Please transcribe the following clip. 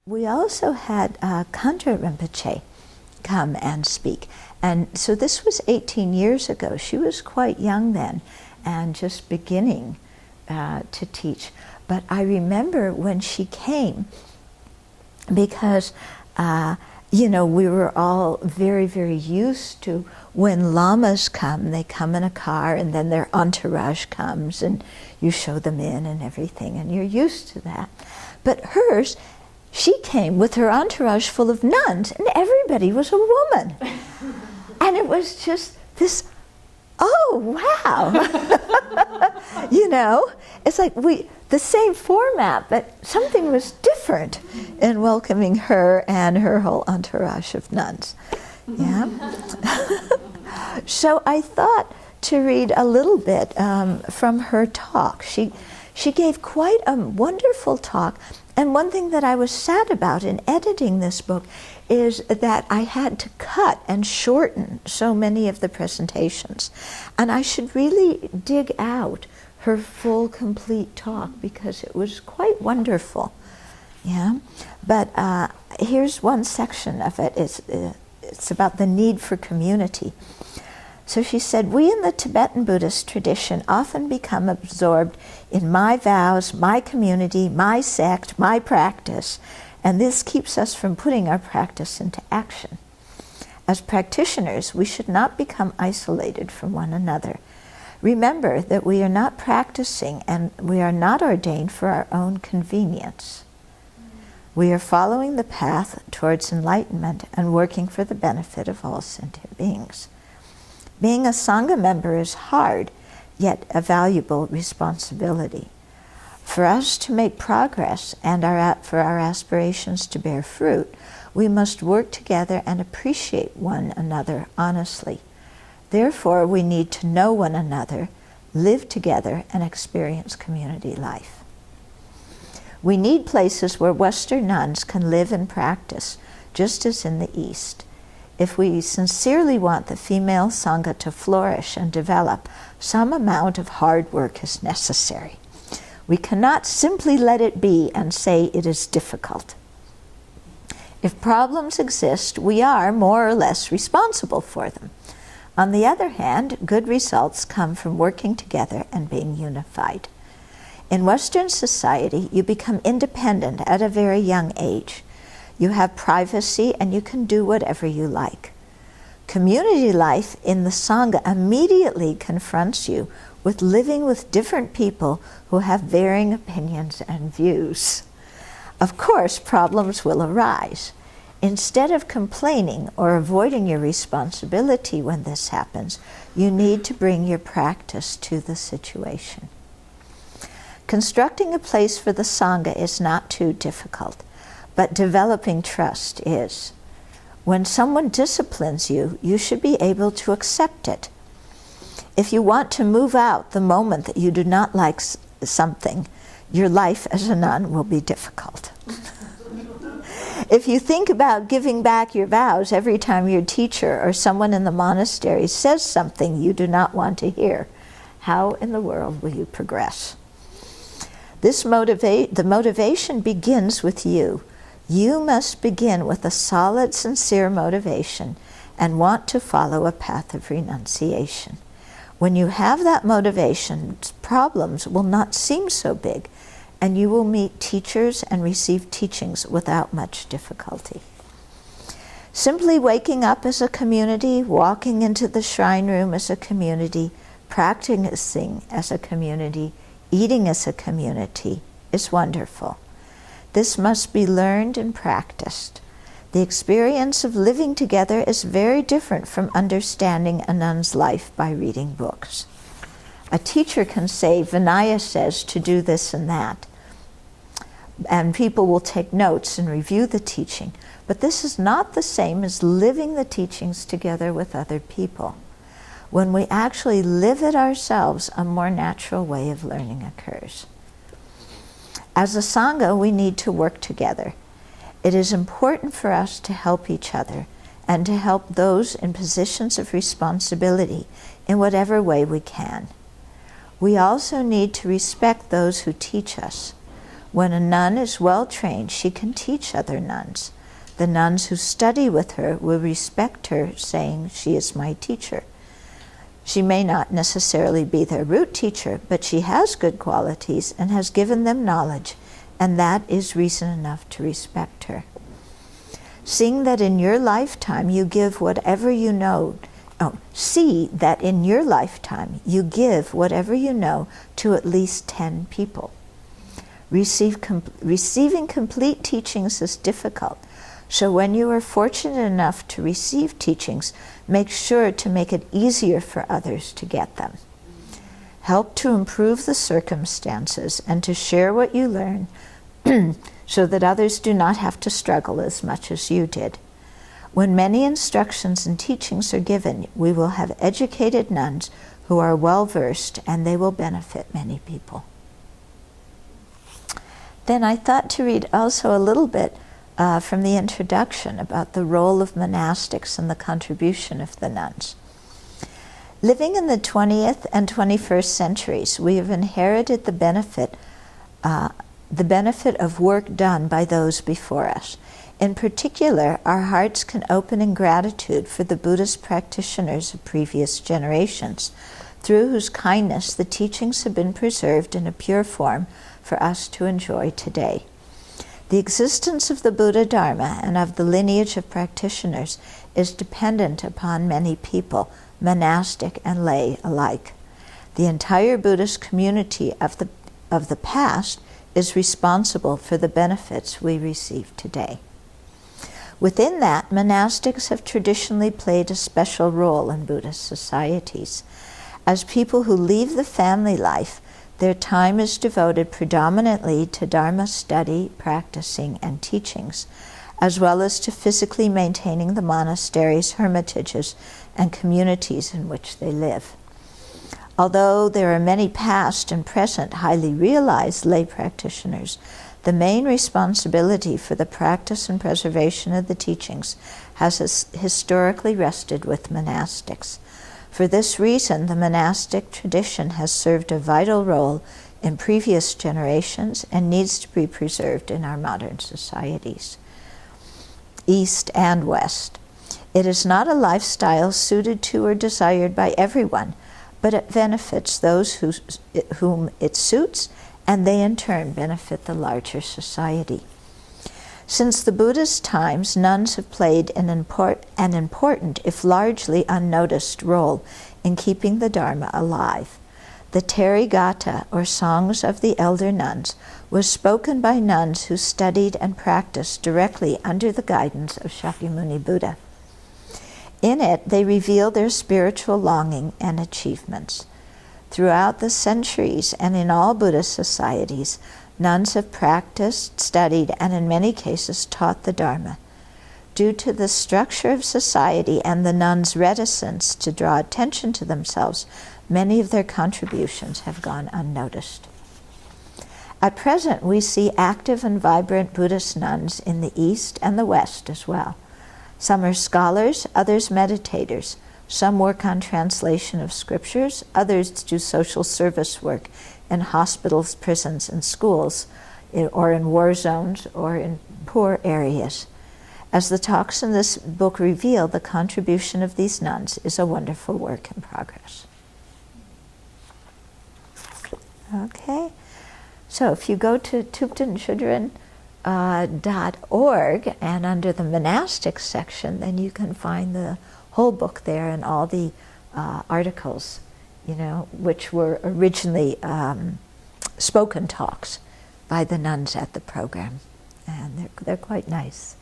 We also had Khandra Rinpoche come and speak. And so this was 18 years ago. She was quite young then and just beginning to teach. But I remember when she came, because we were all very, very used to when lamas come, they come in a car and then their entourage comes and you show them in and everything, and you're used to that. But hers, she came with her entourage full of nuns and everybody was a woman. And it was just this, oh, wow. It's like the same format, but something was different in welcoming her and her whole entourage of nuns. Yeah. So I thought to read a little bit from her talk. She gave quite a wonderful talk, and one thing that I was sad about in editing this book is that I had to cut and shorten so many of the presentations, and I should really dig out her full, complete talk because it was quite wonderful. Yeah, but here's one section of it. It's about the need for community. So she said, we in the Tibetan Buddhist tradition often become absorbed in my vows, my community, my sect, my practice, and this keeps us from putting our practice into action. As practitioners, we should not become isolated from one another. Remember that we are not practicing and we are not ordained for our own convenience. We are following the path towards enlightenment and working for the benefit of all sentient beings. Being a Sangha member is hard, yet a valuable responsibility. For us to make progress and for our aspirations to bear fruit, we must work together and appreciate one another honestly. Therefore, we need to know one another, live together, and experience community life. We need places where Western nuns can live and practice, just as in the East. If we sincerely want the female Sangha to flourish and develop, some amount of hard work is necessary. We cannot simply let it be and say it is difficult. If problems exist, we are more or less responsible for them. On the other hand, good results come from working together and being unified. In Western society, you become independent at a very young age. You have privacy and you can do whatever you like. Community life in the Sangha immediately confronts you with living with different people who have varying opinions and views. Of course, problems will arise. Instead of complaining or avoiding your responsibility when this happens, you need to bring your practice to the situation. Constructing a place for the Sangha is not too difficult, but developing trust is. When someone disciplines you, you should be able to accept it. If you want to move out the moment that you do not like something, your life as a nun will be difficult. If you think about giving back your vows every time your teacher or someone in the monastery says something you do not want to hear, how in the world will you progress? The motivation begins with you. You must begin with a solid, sincere motivation and want to follow a path of renunciation. When you have that motivation, problems will not seem so big, and you will meet teachers and receive teachings without much difficulty. Simply waking up as a community, walking into the shrine room as a community, practicing as a community, eating as a community is wonderful. This must be learned and practiced. The experience of living together is very different from understanding a nun's life by reading books. A teacher can say, Vinaya says to do this and that, and people will take notes and review the teaching, but this is not the same as living the teachings together with other people. When we actually live it ourselves, a more natural way of learning occurs. As a Sangha, we need to work together. It is important for us to help each other and to help those in positions of responsibility in whatever way we can. We also need to respect those who teach us. When a nun is well trained, she can teach other nuns. The nuns who study with her will respect her, saying, "She is my teacher." She may not necessarily be their root teacher, but she has good qualities and has given them knowledge, and that is reason enough to respect her. Seeing that in your lifetime you give whatever you know, see that in your lifetime you give whatever you know to at least 10 people. Receiving complete teachings is difficult, so when you are fortunate enough to receive teachings, make sure to make it easier for others to get them. Help to improve the circumstances and to share what you learn so that others do not have to struggle as much as you did. When many instructions and teachings are given, we will have educated nuns who are well versed, and they will benefit many people. Then I thought to read also a little bit from the introduction about the role of monastics and the contribution of the nuns. Living in the 20th and 21st centuries, we have inherited the benefit of work done by those before us. In particular, our hearts can open in gratitude for the Buddhist practitioners of previous generations, through whose kindness the teachings have been preserved in a pure form for us to enjoy today. The existence of the Buddha Dharma and of the lineage of practitioners is dependent upon many people, monastic and lay alike. The entire Buddhist community of the past is responsible for the benefits we receive today. Within that, monastics have traditionally played a special role in Buddhist societies. As people who leave the family life, their time is devoted predominantly to Dharma study, practicing, and teachings, as well as to physically maintaining the monasteries, hermitages, and communities in which they live. Although there are many past and present highly realized lay practitioners, the main responsibility for the practice and preservation of the teachings has historically rested with monastics. For this reason, the monastic tradition has served a vital role in previous generations and needs to be preserved in our modern societies, East and West. It is not a lifestyle suited to or desired by everyone, but it benefits those whom it suits, and they in turn benefit the larger society. Since the Buddha's times, nuns have played an important, if largely unnoticed, role in keeping the Dharma alive. The Therigatha, or Songs of the Elder Nuns, was spoken by nuns who studied and practiced directly under the guidance of Shakyamuni Buddha. In it, they reveal their spiritual longing and achievements. Throughout the centuries and in all Buddhist societies, nuns have practiced, studied, and in many cases taught the Dharma. Due to the structure of society and the nuns' reticence to draw attention to themselves, many of their contributions have gone unnoticed. At present, we see active and vibrant Buddhist nuns in the East and the West as well. Some are scholars, others meditators. Some work on translation of scriptures, others do social service work in hospitals, prisons, and schools, or in war zones, or in poor areas. As the talks in this book reveal, the contribution of these nuns is a wonderful work in progress. Okay, so if you go to thuptenchudran.org and under the monastic section, then you can find the whole book there and all the articles, which were originally spoken talks by the nuns at the program, and they're quite nice.